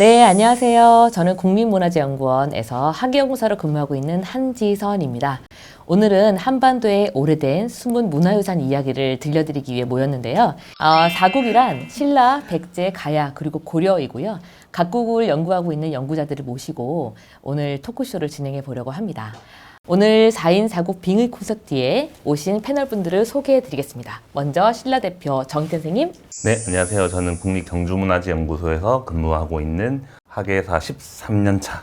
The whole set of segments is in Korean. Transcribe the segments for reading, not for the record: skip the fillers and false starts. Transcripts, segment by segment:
네, 안녕하세요. 저는 국민문화재연구원에서 학예연구사로 근무하고 있는 한지선입니다. 오늘은 한반도의 오래된 숨은 문화유산 이야기를 들려드리기 위해 모였는데요. 사국이란 신라, 백제, 가야, 그리고 고려이고요. 각국을 연구하고 있는 연구자들을 모시고 오늘 토크쇼를 진행해 보려고 합니다. 오늘 4인 4국 빙의 콘서트에 오신 패널분들을 소개해 드리겠습니다. 먼저 신라 대표 정희태 선생님. 네, 안녕하세요. 저는 국립경주문화재연구소에서 근무하고 있는 학예사 13년차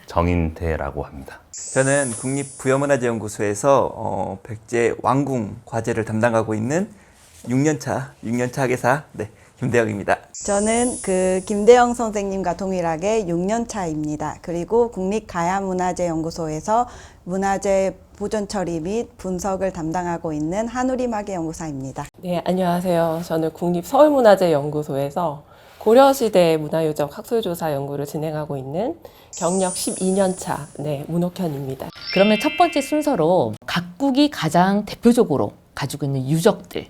정인태라고 합니다. 저는 국립부여문화재연구소에서 백제 왕궁 과제를 담당하고 있는 6년차 학예사 김대영입니다. 저는 김대영 선생님과 동일하게 6년 차입니다. 그리고 국립가야문화재연구소에서 문화재 보존 처리 및 분석을 담당하고 있는 한우림학예연구사입니다. 네, 안녕하세요. 저는 국립서울문화재연구소에서 고려시대 문화유적 학술조사 연구를 진행하고 있는 경력 12년 차 문옥현입니다. 그러면 첫 번째 순서로 각국이 가장 대표적으로 가지고 있는 유적들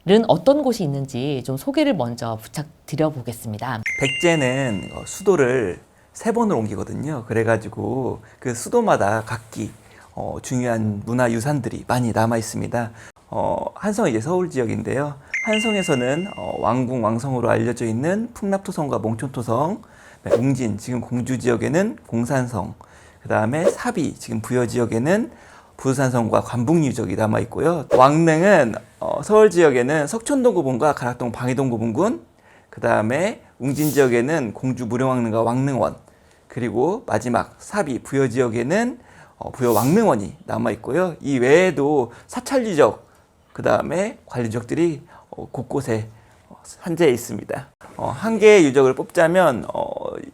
는 어떤 곳이 있는지 좀 소개를 먼저 부탁드려 보겠습니다. 백제는 수도를 3번을 옮기거든요. 그래가지고 그 수도마다 각기 중요한 문화유산들이 많이 남아 있습니다. 한성은 이제 서울 지역인데요. 한성에서는 왕궁 왕성으로 알려져 있는 풍납토성과 몽촌토성, 웅진 지금 공주 지역에는 공산성, 그 다음에 사비 지금 부여 지역에는 부산성과 관북유적이 남아 있고요. 왕릉은 서울 지역에는 석촌동 고분과 가락동 방이동 고분군, 그 다음에 웅진 지역에는 공주 무령왕릉과 왕릉원, 그리고 마지막 사비 부여 지역에는 부여 왕릉원이 남아 있고요. 이 외에도 사찰유적, 그 다음에 관리유적들이 곳곳에 산재해 있습니다. 한 개의 유적을 뽑자면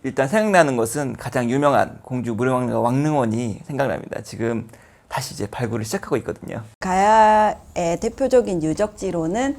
일단 생각나는 것은 가장 유명한 공주 무령왕릉과 왕릉원이 생각납니다. 지금 다시 이제 발굴을 시작하고 있거든요. 가야의 대표적인 유적지로는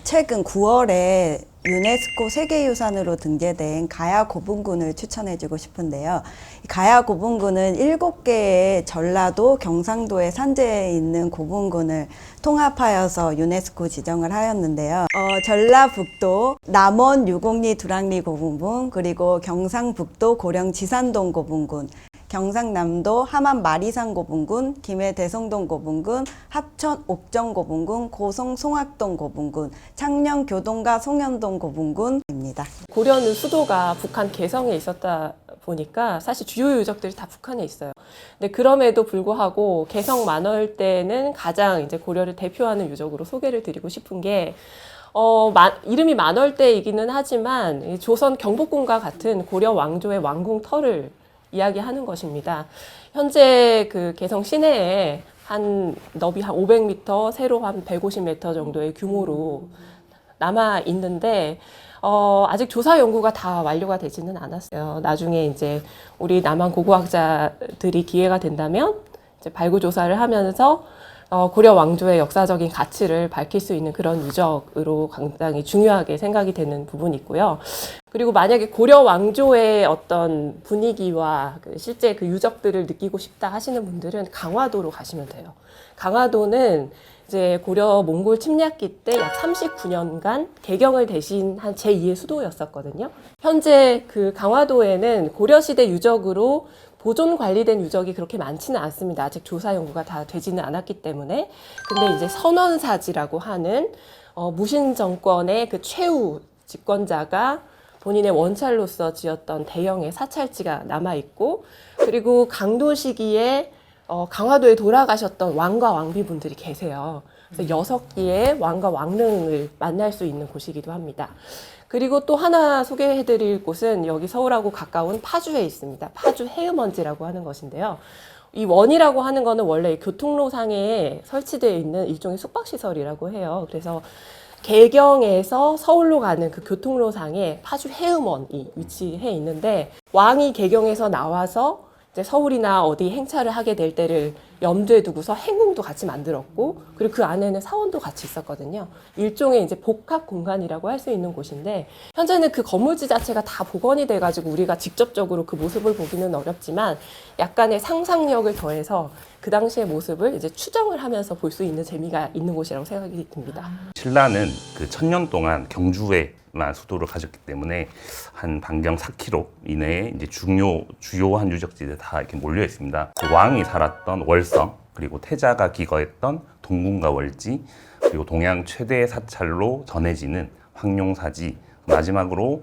최근 9월에 유네스코 세계유산으로 등재된 가야 고분군을 추천해주고 싶은데요. 가야 고분군은 7개의 전라도, 경상도에 산재해 있는 고분군을 통합하여서 유네스코 지정을 하였는데요. 전라북도 남원 유곡리 두랑리 고분군, 그리고 경상북도 고령 지산동 고분군, 경상남도 함안 마리산 고분군, 김해 대성동 고분군, 합천 옥정 고분군, 고성 송악동 고분군, 창녕 교동과 송현동 고분군입니다. 고려는 수도가 북한 개성에 있었다 보니까 사실 주요 유적들이 다 북한에 있어요. 근데 그럼에도 불구하고 개성 만월대는 가장 이제 고려를 대표하는 유적으로 소개를 드리고 싶은 게 이름이 만월대이기는 하지만 조선 경복궁과 같은 고려 왕조의 왕궁 터를 이야기하는 것입니다. 현재 그 개성 시내에 한 너비 한 500m, 세로 한 150m 정도의 규모로 남아 있는데 아직 조사 연구가 다 완료가 되지는 않았어요. 나중에 이제 우리 남한 고고학자들이 기회가 된다면 이제 발굴 조사를 하면서 고려 왕조의 역사적인 가치를 밝힐 수 있는 그런 유적으로 굉장히 중요하게 생각이 되는 부분이 있고요. 그리고 만약에 고려 왕조의 어떤 분위기와 실제 그 유적들을 느끼고 싶다 하시는 분들은 강화도로 가시면 돼요. 강화도는 이제 고려 몽골 침략기 때 약 39년간 개경을 대신한 제2의 수도였었거든요. 현재 그 강화도에는 고려시대 유적으로 보존 관리된 유적이 그렇게 많지는 않습니다. 아직 조사 연구가 다 되지는 않았기 때문에. 근데 이제 선원사지라고 하는 무신 정권의 그 최후 집권자가 본인의 원찰로서 지었던 대형의 사찰지가 남아 있고, 그리고 강도 시기에 강화도에 돌아가셨던 왕과 왕비분들이 계세요. 그래서 6개의 왕과 왕릉을 만날 수 있는 곳이기도 합니다. 그리고 또 하나 소개해드릴 곳은 여기 서울하고 가까운 파주에 있습니다. 파주 해음원지라고 하는 것인데요. 이 원이라고 하는 거는 원래 교통로상에 설치되어 있는 일종의 숙박시설이라고 해요. 그래서 개경에서 서울로 가는 그 교통로상에 파주 해음원이 위치해 있는데, 왕이 개경에서 나와서 이제 서울이나 어디 행차를 하게 될 때를 염두에 두고서 행궁도 같이 만들었고, 그리고 그 안에는 사원도 같이 있었거든요. 일종의 이제 복합 공간이라고 할 수 있는 곳인데, 현재는 그 건물지 자체가 다 복원이 돼가지고 우리가 직접적으로 그 모습을 보기는 어렵지만 약간의 상상력을 더해서 그 당시의 모습을 이제 추정을 하면서 볼 수 있는 재미가 있는 곳이라고 생각이 듭니다. 신라는 그 1000년 동안 경주에 다양한 수도를 가졌기 때문에 한 반경 4km 이내에 이제 주요한 유적지들 다 이렇게 몰려 있습니다. 그 왕이 살았던 월성, 그리고 태자가 기거했던 동궁과 월지, 그리고 동양 최대 사찰로 전해지는 황룡사지, 마지막으로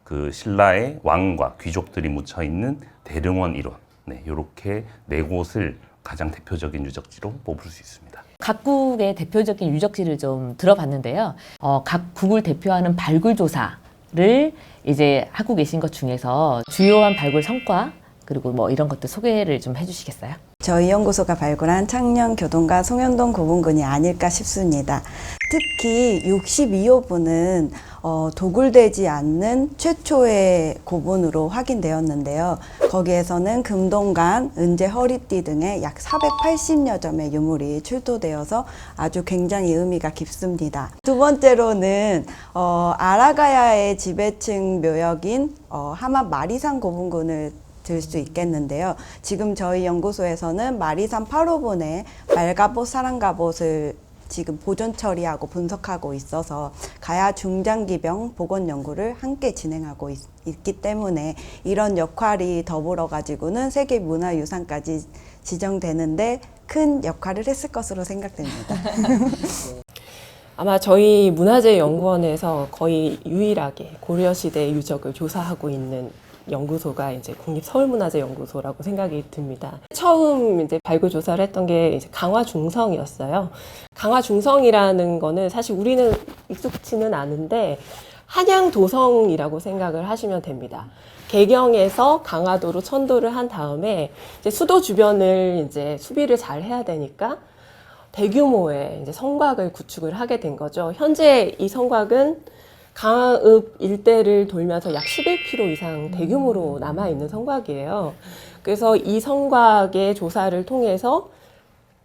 그 신라의 왕과 귀족들이 묻혀 있는 대릉원 일원, 네, 이렇게 네 곳을 가장 대표적인 유적지로 뽑을 수 있습니다. 각국의 대표적인 유적지를 좀 들어봤는데요. 각 국을 대표하는 발굴 조사를 이제 하고 계신 것 중에서 주요한 발굴 성과 그리고 뭐 이런 것들 소개를 좀 해주시겠어요? 저희 연구소가 발굴한 창녕, 교동과 송현동 고분군이 아닐까 싶습니다. 특히 62호분은 도굴되지 않는 최초의 고분으로 확인되었는데요. 거기에서는 금동관, 은제 허리띠 등의 약 480여 점의 유물이 출토되어서 아주 굉장히 의미가 깊습니다. 두 번째로는 아라가야의 지배층 묘역인 하맛 마리산 고분군을 들 수 있겠는데요. 지금 저희 연구소에서는 마리산 8호분의 말갑옷, 사랑갑옷을 지금 보존 처리하고 분석하고 있어서 가야 중장기병 복원 연구를 함께 진행하고 있기 때문에 이런 역할이 더불어 가지고는 세계문화유산까지 지정되는데 큰 역할을 했을 것으로 생각됩니다. 아마 저희 문화재연구원에서 거의 유일하게 고려시대 유적을 조사하고 있는 연구소가 이제 국립서울문화재연구소라고 생각이 듭니다. 처음 이제 발굴 조사를 했던 게 이제 강화중성이었어요. 강화중성이라는 거는 사실 우리는 익숙치는 않은데 한양도성이라고 생각을 하시면 됩니다. 개경에서 강화도로 천도를 한 다음에 이제 수도 주변을 이제 수비를 잘 해야 되니까 대규모의 이제 성곽을 구축을 하게 된 거죠. 현재 이 성곽은 강화읍 일대를 돌면서 약 11km 이상 대규모로 남아있는 성곽이에요. 그래서 이 성곽의 조사를 통해서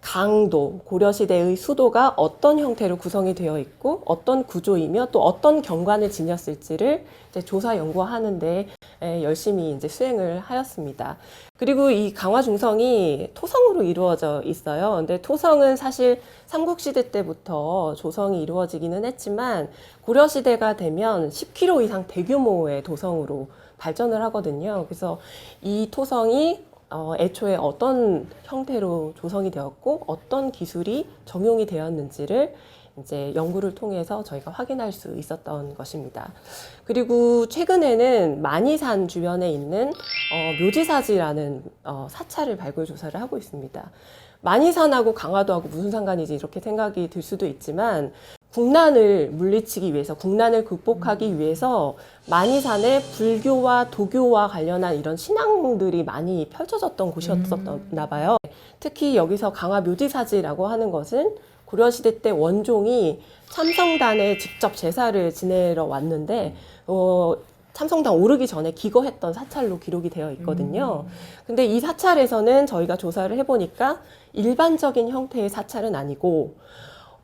강도, 고려시대의 수도가 어떤 형태로 구성이 되어 있고 어떤 구조이며 또 어떤 경관을 지녔을지를 이제 조사 연구하는데 열심히 이제 수행을 하였습니다. 그리고 이 강화중성이 토성으로 이루어져 있어요. 근데 토성은 사실 삼국시대 때부터 조성이 이루어지기는 했지만 고려시대가 되면 10km 이상 대규모의 도성으로 발전을 하거든요. 그래서 이 토성이 애초에 어떤 형태로 조성이 되었고 어떤 기술이 적용이 되었는지를 이제 연구를 통해서 저희가 확인할 수 있었던 것입니다. 그리고 최근에는 만이산 주변에 있는 묘지사지라는 사찰을 발굴 조사를 하고 있습니다. 만이산하고 강화도하고 무슨 상관이지 이렇게 생각이 들 수도 있지만 국난을 물리치기 위해서, 국난을 극복하기 위해서 만이산에 불교와 도교와 관련한 이런 신앙들이 많이 펼쳐졌던 곳이었었나 봐요. 특히 여기서 강화 묘지사지라고 하는 것은 고려시대 때 원종이 참성단에 직접 제사를 지내러 왔는데 참성단 오르기 전에 기거했던 사찰로 기록이 되어 있거든요. 근데 이 사찰에서는 저희가 조사를 해보니까 일반적인 형태의 사찰은 아니고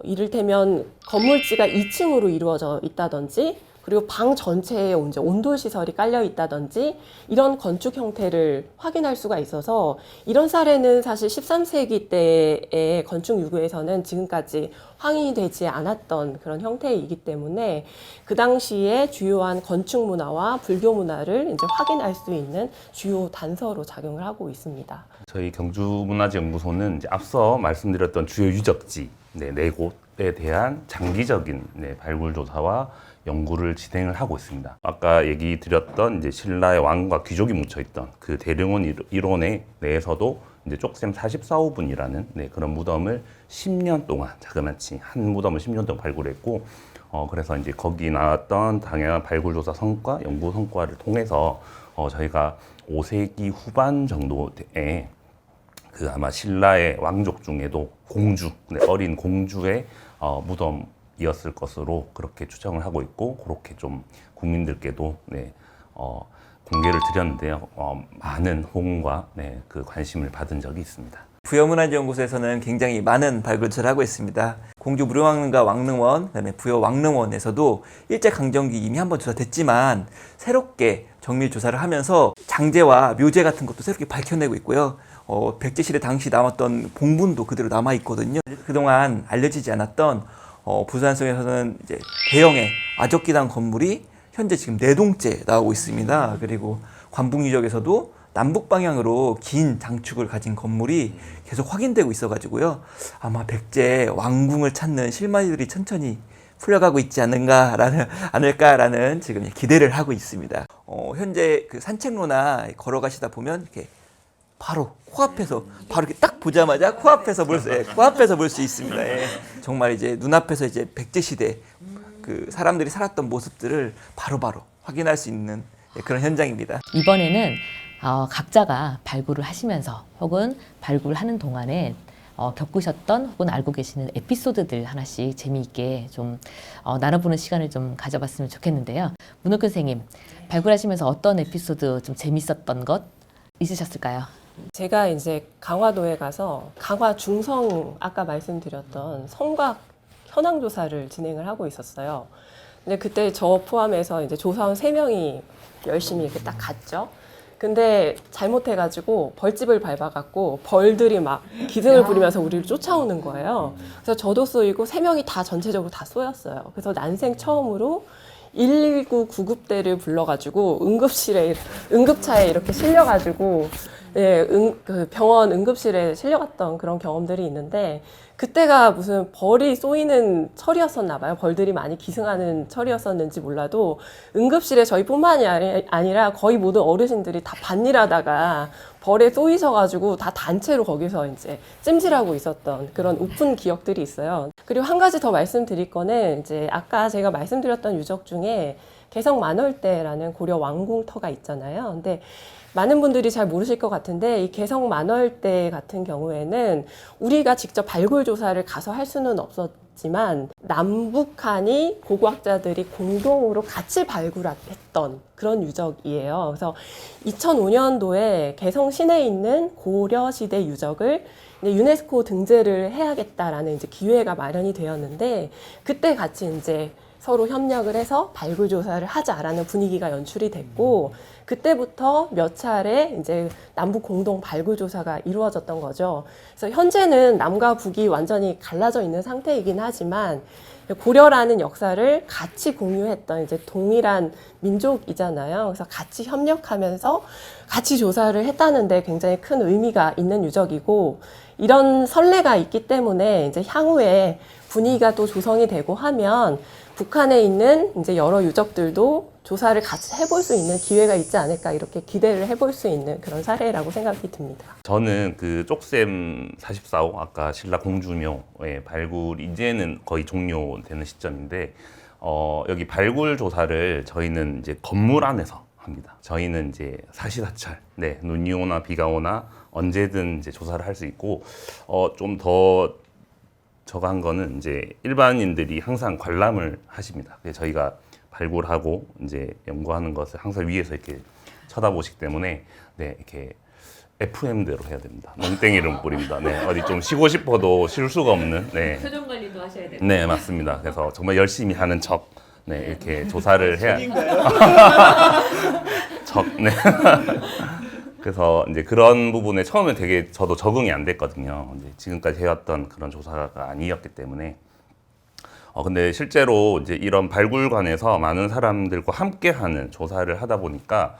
이를테면 건물지가 2층으로 이루어져 있다든지 그리고 방 전체에 이제 온돌시설이 깔려 있다든지 이런 건축 형태를 확인할 수가 있어서 이런 사례는 사실 13세기 때의 건축 유구에서는 지금까지 확인이 되지 않았던 그런 형태이기 때문에 그 당시에 주요한 건축 문화와 불교 문화를 이제 확인할 수 있는 주요 단서로 작용을 하고 있습니다. 저희 경주문화재연구소는 이제 앞서 말씀드렸던 주요 유적지 네 곳에 대한 장기적인 발굴 조사와 연구를 진행을 하고 있습니다. 아까 얘기 드렸던 이제 신라의 왕과 귀족이 묻혀있던 그 대릉원 일원에 내에서도 이제 쪽샘 44호분이라는 그런 무덤을 10년 동안 자그마치 한 무덤을 10년 동안 발굴했고 그래서 이제 거기 나왔던 다양한 발굴 조사 성과, 연구 성과를 통해서 저희가 5세기 후반 정도에 그 아마 신라의 왕족 중에도 공주, 어린 공주의 무덤이었을 것으로 그렇게 추정을 하고 있고 그렇게 좀 국민들께도 공개를 드렸는데요. 많은 호응과 그 관심을 받은 적이 있습니다. 부여문화재연구소에서는 굉장히 많은 발굴조사를 하고 있습니다. 공주 무령왕릉과 왕릉원, 그다음에 부여 왕릉원에서도 일제강점기 이미 한번 조사됐지만 새롭게 정밀 조사를 하면서 장제와 묘제 같은 것도 새롭게 밝혀내고 있고요. 백제시대 당시 남았던 봉분도 그대로 남아있거든요. 그동안 알려지지 않았던 부산성에서는 이제 대형의 아적기당 건물이 현재 지금 4동째 나오고 있습니다. 그리고 관북 유적에서도 남북 방향으로 긴 장축을 가진 건물이 계속 확인되고 있어가지고요. 아마 백제 왕궁을 찾는 실마리들이 천천히 풀려가고 있지 않을까라는 지금 기대를 하고 있습니다. 현재 그 산책로나 걸어가시다 보면 이렇게 바로 코앞에서 바로 이렇게 딱 보자마자 코앞에서 볼 수 있습니다. 예. 정말 이제 눈앞에서 이제 백제 시대 그 사람들이 살았던 모습들을 바로바로 확인할 수 있는 그런 현장입니다. 이번에는 각자가 발굴을 하시면서 혹은 발굴하는 동안에 겪으셨던 혹은 알고 계시는 에피소드들 하나씩 재미있게 좀 나눠보는 시간을 좀 가져봤으면 좋겠는데요. 문옥균 선생님, 발굴하시면서 어떤 에피소드 좀 재밌었던 것 있으셨을까요? 제가 이제 강화도에 가서 강화 중성 아까 말씀드렸던 성곽 현황 조사를 진행을 하고 있었어요. 근데 그때 저 포함해서 이제 조사원 3명이 열심히 이렇게 딱 갔죠. 근데 잘못해가지고 벌집을 밟아갖고 벌들이 막 기승을 부리면서 우리를 쫓아오는 거예요. 그래서 저도 쏘이고 3명이 다 전체적으로 다 쏘였어요. 그래서 난생 처음으로 119 구급대를 불러가지고 응급차에 이렇게 실려가지고 그 병원 응급실에 실려갔던 그런 경험들이 있는데 그때가 무슨 벌이 쏘이는 철이었었나 봐요. 벌들이 많이 기승하는 철이었었는지 몰라도 응급실에 저희뿐만이 아니라 거의 모든 어르신들이 다 밭일하다가 벌에 쏘이셔가지고 다 단체로 거기서 이제 찜질하고 있었던 그런 우픈 기억들이 있어요. 그리고 한 가지 더 말씀드릴 거는 이제 아까 제가 말씀드렸던 유적 중에 개성 만월대라는 고려 왕궁터가 있잖아요. 근데 많은 분들이 잘 모르실 것 같은데 이 개성 만월대 같은 경우에는 우리가 직접 발굴 조사를 가서 할 수는 없었지만 남북한이 고고학자들이 공동으로 같이 발굴했던 그런 유적이에요. 그래서 2005년도에 개성 시내에 있는 고려 시대 유적을 유네스코 등재를 해야겠다라는 이제 기회가 마련이 되었는데 그때 같이 이제 서로 협력을 해서 발굴 조사를 하자라는 분위기가 연출이 됐고 그때부터 몇 차례 이제 남북 공동 발굴 조사가 이루어졌던 거죠. 그래서 현재는 남과 북이 완전히 갈라져 있는 상태이긴 하지만 고려라는 역사를 같이 공유했던 이제 동일한 민족이잖아요. 그래서 같이 협력하면서 같이 조사를 했다는데 굉장히 큰 의미가 있는 유적이고 이런 선례가 있기 때문에 이제 향후에 분위기가 또 조성이 되고 하면 북한에 있는 이제 여러 유적들도 조사를 같이 해볼 수 있는 기회가 있지 않을까 이렇게 기대를 해볼 수 있는 그런 사례라고 생각이 듭니다. 저는 그 쪽셈 44호 아까 신라 공주묘의 발굴 이제는 거의 종료되는 시점인데 여기 발굴 조사를 저희는 이제 건물 안에서 합니다. 저희는 이제 사시사철, 눈이 오나 비가 오나 언제든 이제 조사를 할 수 있고 좀 더 저거 한 거는 이제 일반인들이 항상 관람을 하십니다. 그래서 저희가 발굴하고 이제 연구하는 것을 항상 위에서 이렇게 쳐다보시기 때문에 이렇게 FM대로 해야 됩니다. 농땡이를 못 부립니다. 어디 좀 쉬고 싶어도 쉴 수가 없는. 표정 관리도 하셔야 돼요. 네, 맞습니다. 그래서 정말 열심히 하는 척, 이렇게 조사를 해야. 척, 그래서 이제 그런 부분에 처음에 되게 저도 적응이 안 됐거든요. 이제 지금까지 해왔던 그런 조사가 아니었기 때문에. 근데 실제로 이제 이런 발굴관에서 많은 사람들과 함께하는 조사를 하다 보니까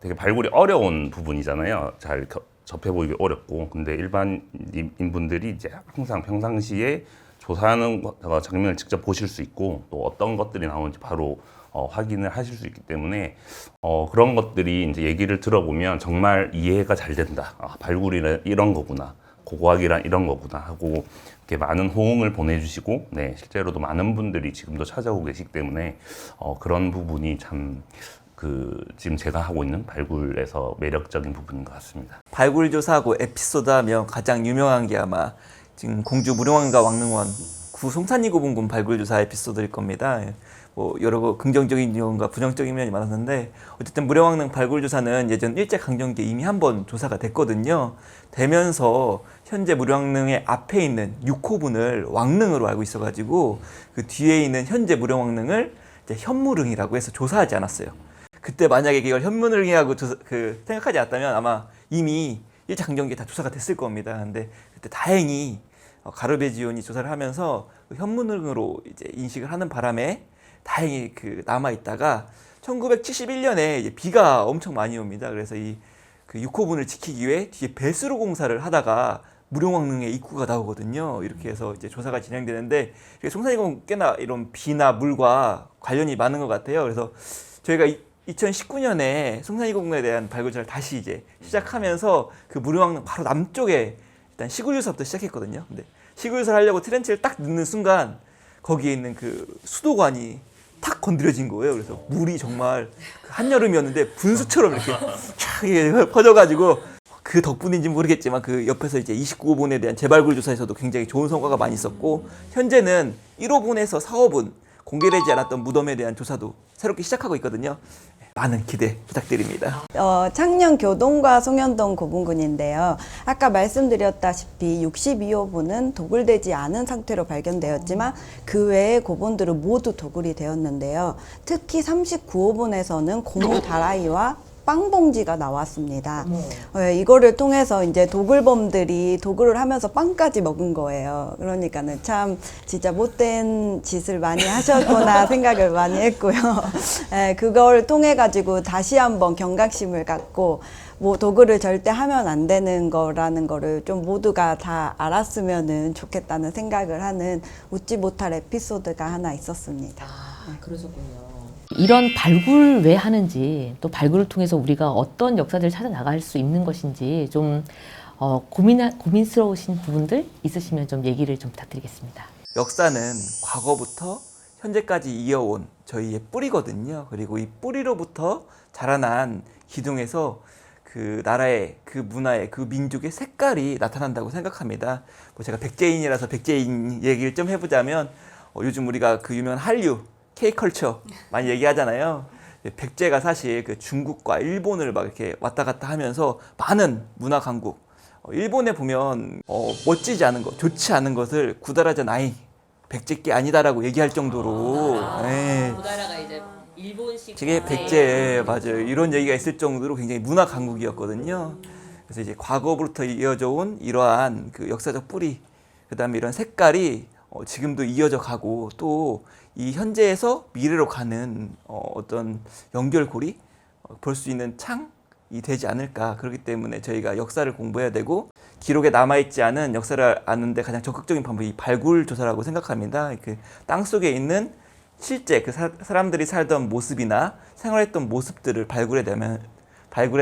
되게 발굴이 어려운 부분이잖아요. 잘 접해 보이기 어렵고, 근데 일반인분들이 이제 항상 평상시에 조사하는 장면을 직접 보실 수 있고 또 어떤 것들이 나오는지 바로 확인을 하실 수 있기 때문에 그런 것들이 이제 얘기를 들어보면 정말 이해가 잘 된다. 발굴이란 이런 거구나. 고고학이란 이런 거구나 하고 이렇게 많은 호응을 보내주시고 실제로도 많은 분들이 지금도 찾아오고 계시기 때문에 그런 부분이 참 지금 제가 하고 있는 발굴에서 매력적인 부분인 것 같습니다. 발굴 조사하고 에피소드 하면 가장 유명한 게 아마 지금 공주 무령왕과 왕릉원 구 송산리 고분군 발굴 조사 에피소드일 겁니다. 뭐 여러 긍정적인 면과 부정적인 면이 많았는데 어쨌든 무령왕릉 발굴 조사는 예전 일제강점기에 이미 한번 조사가 됐거든요. 되면서 현재 무령왕릉의 앞에 있는 6호분을 왕릉으로 알고 있어가지고 그 뒤에 있는 현재 무령왕릉을 이제 현무릉이라고 해서 조사하지 않았어요. 그때 만약에 이걸 현무릉이라고 생각하지 않았다면 아마 이미 일제강점기에 다 조사가 됐을 겁니다. 근데 그때 다행히 가르베지온이 조사를 하면서 그 현문으로 이제 인식을 하는 바람에 다행히 그 남아 있다가 1971년에 이제 비가 엄청 많이 옵니다. 그래서 이 그 6호분을 지키기 위해 뒤에 배수로 공사를 하다가 무령왕릉의 입구가 나오거든요. 이렇게 해서 이제 조사가 진행되는데 송산이宫 꽤나 이런 비나 물과 관련이 많은 것 같아요. 그래서 저희가 2019년에 송산이궁에 대한 발굴조사를 다시 이제 시작하면서 그 무령왕릉 바로 남쪽에 일단 시굴유서부터 시작했거든요. 근데 시굴유서를 하려고 트렌치를 딱 넣는 순간 거기에 있는 그 수도관이 탁 건드려진 거예요. 그래서 물이 정말 한여름이었는데 분수처럼 이렇게 쫙 퍼져가지고 그 덕분인지 모르겠지만 그 옆에서 이제 29호분에 대한 재발굴 조사에서도 굉장히 좋은 성과가 많이 있었고 현재는 1호분에서 4호분 공개되지 않았던 무덤에 대한 조사도 새롭게 시작하고 있거든요. 많은 기대 부탁드립니다. 창녕 교동과 송현동 고분군인데요. 아까 말씀드렸다시피 62호분은 도굴되지 않은 상태로 발견되었지만 그 외의 고분들은 모두 도굴이 되었는데요. 특히 39호분에서는 고무 다라이와 빵봉지가 나왔습니다. 이거를 통해서 이제 도굴범들이 도굴을 하면서 빵까지 먹은 거예요. 그러니까는 참 진짜 못된 짓을 많이 하셨구나 생각을 많이 했고요. 그걸 통해 가지고 다시 한번 경각심을 갖고 뭐 도굴을 절대 하면 안 되는 거라는 거를 좀 모두가 다 알았으면은 좋겠다는 생각을 하는 웃지 못할 에피소드가 하나 있었습니다. 그러셨군요. 이런 발굴 왜 하는지 또 발굴을 통해서 우리가 어떤 역사들을 찾아 나갈 수 있는 것인지 좀 고민스러우신 부분들 있으시면 좀 얘기를 좀 부탁드리겠습니다. 역사는 과거부터 현재까지 이어온 저희의 뿌리거든요. 그리고 이 뿌리로부터 자라난 기둥에서 그 나라의, 그 문화의, 그 민족의 색깔이 나타난다고 생각합니다. 뭐 제가 백제인이라서 백제인 얘기를 좀 해보자면 요즘 우리가 그 유명한 한류 K컬처 많이 얘기하잖아요. 백제가 사실 그 중국과 일본을 막 이렇게 왔다 갔다 하면서 많은 문화 강국. 일본에 보면 멋지지 않은 것, 좋지 않은 것을 구다라자 나이 백제께 아니다라고 얘기할 정도로. 구다라가 이제 일본식. 되게 백제 맞아요. 이런 얘기가 있을 정도로 굉장히 문화 강국이었거든요. 그래서 이제 과거부터 이어져 온 이러한 그 역사적 뿌리, 그다음에 이런 색깔이 지금도 이어져 가고 또 이 현재에서 미래로 가는 어떤 연결고리 볼 수 있는 창이 되지 않을까. 그렇기 때문에 저희가 역사를 공부해야 되고 기록에 남아있지 않은 역사를 아는데 가장 적극적인 방법이 발굴 조사라고 생각합니다. 그 땅속에 있는 실제 그 사람들이 살던 모습이나 생활했던 모습들을 발굴해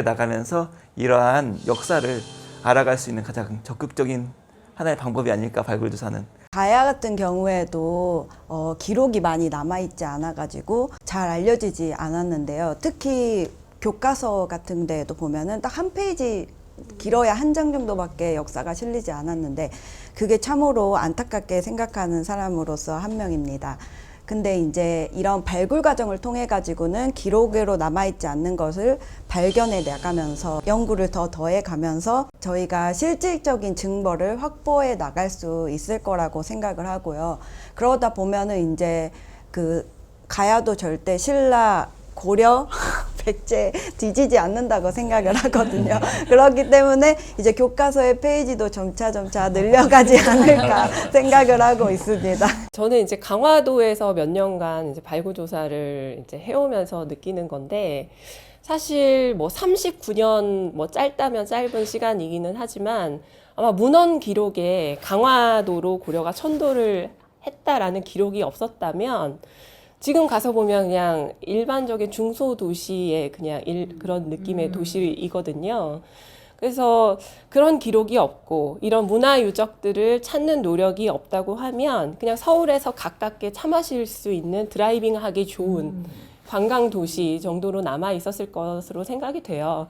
나가면서 이러한 역사를 알아갈 수 있는 가장 적극적인 하나의 방법이 아닐까, 발굴 조사는. 가야 같은 경우에도 기록이 많이 남아있지 않아가지고 잘 알려지지 않았는데요. 특히 교과서 같은 데에도 보면은 딱 한 페이지 길어야 한 장 정도밖에 역사가 실리지 않았는데 그게 참으로 안타깝게 생각하는 사람으로서 한 명입니다. 근데 이제 이런 발굴 과정을 통해 가지고는 기록으로 남아있지 않는 것을 발견해 나가면서 연구를 더 더해 가면서 저희가 실질적인 증거를 확보해 나갈 수 있을 거라고 생각을 하고요. 그러다 보면은 이제 그 가야도 절대 신라 고려 백제 뒤지지 않는다고 생각을 하거든요. 그렇기 때문에 이제 교과서의 페이지도 점차 늘려가지 않을까 생각을 하고 있습니다. 저는 이제 강화도에서 몇 년간 이제 발굴 조사를 이제 해오면서 느끼는 건데 사실 뭐 39년 뭐 짧다면 짧은 시간이기는 하지만 아마 문헌 기록에 강화도로 고려가 천도를 했다라는 기록이 없었다면 지금 가서 보면 그냥 일반적인 중소도시의 그냥 그런 느낌의 도시이거든요. 그래서 그런 기록이 없고 이런 문화 유적들을 찾는 노력이 없다고 하면 그냥 서울에서 가깝게 차 마실 수 있는 드라이빙 하기 좋은 관광 도시 정도로 남아 있었을 것으로 생각이 돼요.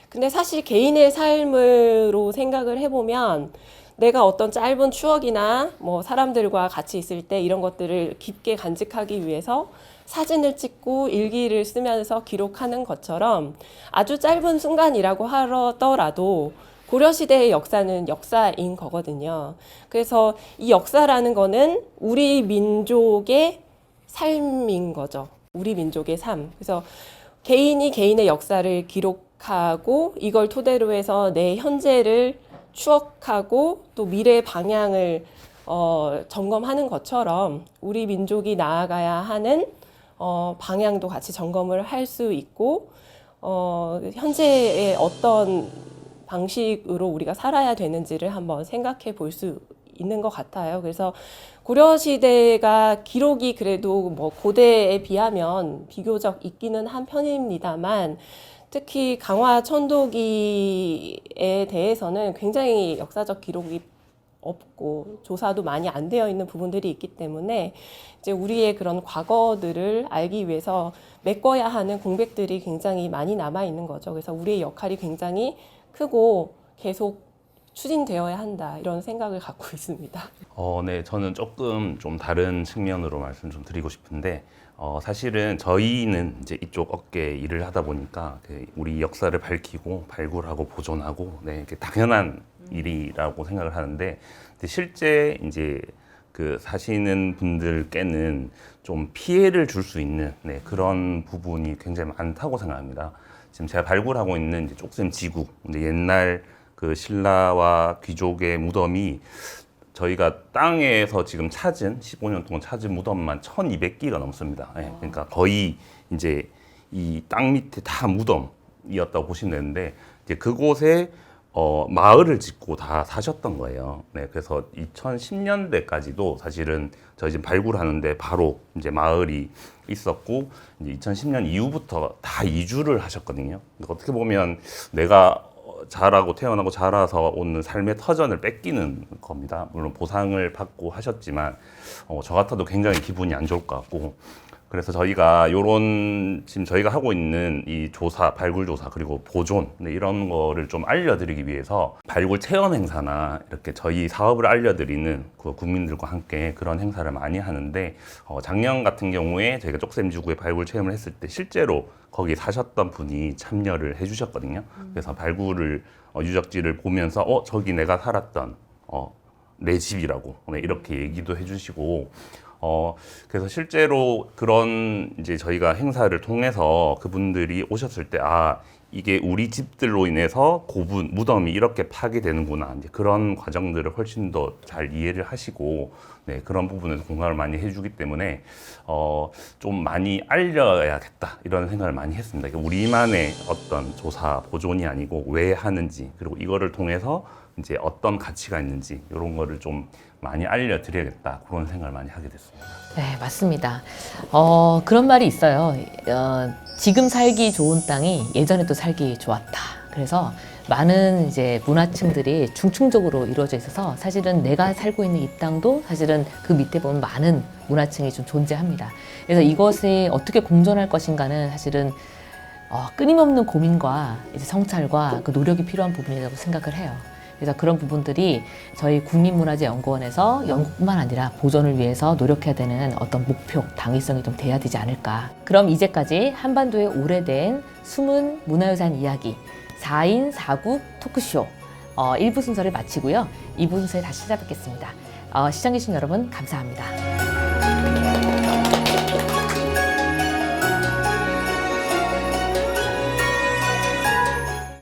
근데 사실 개인의 삶으로 생각을 해보면 내가 어떤 짧은 추억이나 뭐 사람들과 같이 있을 때 이런 것들을 깊게 간직하기 위해서 사진을 찍고 일기를 쓰면서 기록하는 것처럼 아주 짧은 순간이라고 하더라도 고려시대의 역사는 역사인 거거든요. 그래서 이 역사라는 거는 우리 민족의 삶인 거죠. 우리 민족의 삶. 그래서 개인이 개인의 역사를 기록하고 이걸 토대로 해서 내 현재를 추억하고 또 미래 방향을 점검하는 것처럼 우리 민족이 나아가야 하는 방향도 같이 점검을 할 수 있고 현재의 어떤 방식으로 우리가 살아야 되는지를 한번 생각해 볼 수 있는 것 같아요. 그래서 고려 시대가 기록이 그래도 뭐 고대에 비하면 비교적 있기는 한 편입니다만 특히 강화 천도기에 대해서는 굉장히 역사적 기록이 없고 조사도 많이 안 되어 있는 부분들이 있기 때문에 이제 우리의 그런 과거들을 알기 위해서 메꿔야 하는 공백들이 굉장히 많이 남아 있는 거죠. 그래서 우리의 역할이 굉장히 크고 계속 추진되어야 한다 이런 생각을 갖고 있습니다. 네, 저는 조금 좀 다른 측면으로 말씀 좀 드리고 싶은데, 사실은 저희는 이제 이쪽 업계 일을 하다 보니까 우리 역사를 밝히고 발굴하고 보존하고, 네, 이게 당연한 일이라고 생각을 하는데, 근데 실제 이제 그 사시는 분들께는 좀 피해를 줄 수 있는, 네, 그런 부분이 굉장히 많다고 생각합니다. 지금 제가 발굴하고 있는 이제 쪽샘 지구, 이제 옛날 그 신라와 귀족의 무덤이 저희가 땅에서 지금 찾은 15년 동안 찾은 무덤만 1,200기가 넘습니다. 예, 그러니까 거의 이제 이 땅 밑에 다 무덤이었다고 보시면 되는데, 이제 그곳에 마을을 짓고 다 사셨던 거예요. 네, 그래서 2010년대까지도 사실은 저희 지금 발굴하는데 바로 이제 마을이 있었고, 이제 2010년 이후부터 다 이주를 하셨거든요. 그러니까 어떻게 보면 내가 자라고 태어나고 자라서 오는 삶의 터전을 뺏기는 겁니다. 물론 보상을 받고 하셨지만 저 같아도 굉장히 기분이 안 좋을 것 같고, 그래서 저희가 지금 저희가 하고 있는 이 조사, 발굴 조사 그리고 보존, 네, 이런 거를 좀 알려드리기 위해서 발굴 체험 행사나 이렇게 저희 사업을 알려드리는 그 국민들과 함께 그런 행사를 많이 하는데, 작년 같은 경우에 저희가 쪽샘지구에 발굴 체험을 했을 때 실제로 거기 사셨던 분이 참여를 해주셨거든요. 그래서 발굴을 유적지를 보면서 저기 내가 살았던 내 집이라고, 네, 이렇게 얘기도 해주시고, 그래서 실제로 그런 이제 저희가 행사를 통해서 그분들이 오셨을 때, 이게 우리 집들로 인해서 무덤이 이렇게 파괴되는구나, 이제 그런 과정들을 훨씬 더 잘 이해를 하시고, 네, 그런 부분에서 공감을 많이 해주기 때문에 좀 많이 알려야겠다 이런 생각을 많이 했습니다. 그러니까 우리만의 어떤 조사 보존이 아니고 왜 하는지, 그리고 이거를 통해서 이제 어떤 가치가 있는지 이런 거를 좀 많이 알려드려야겠다, 그런 생각을 많이 하게 됐습니다. 네, 맞습니다. 그런 말이 있어요. 지금 살기 좋은 땅이 예전에 또 살기 좋았다. 그래서 많은 이제 문화층들이 중층적으로 이루어져 있어서 사실은 내가 살고 있는 이 땅도 사실은 그 밑에 보면 많은 문화층이 좀 존재합니다. 그래서 이것이 어떻게 공존할 것인가는 사실은 끊임없는 고민과 이제 성찰과 그 노력이 필요한 부분이라고 생각을 해요. 그래서 그런 부분들이 저희 국립문화재연구원에서 연구뿐만 아니라 보존을 위해서 노력해야 되는 어떤 목표, 당위성이 좀 돼야 되지 않을까. 그럼 이제까지 한반도의 오래된 숨은 문화유산 이야기 4인 4국 토크쇼 1부 순서를 마치고요. 2부 순서에 다시 찾아뵙겠습니다. 시청해주신 여러분 감사합니다.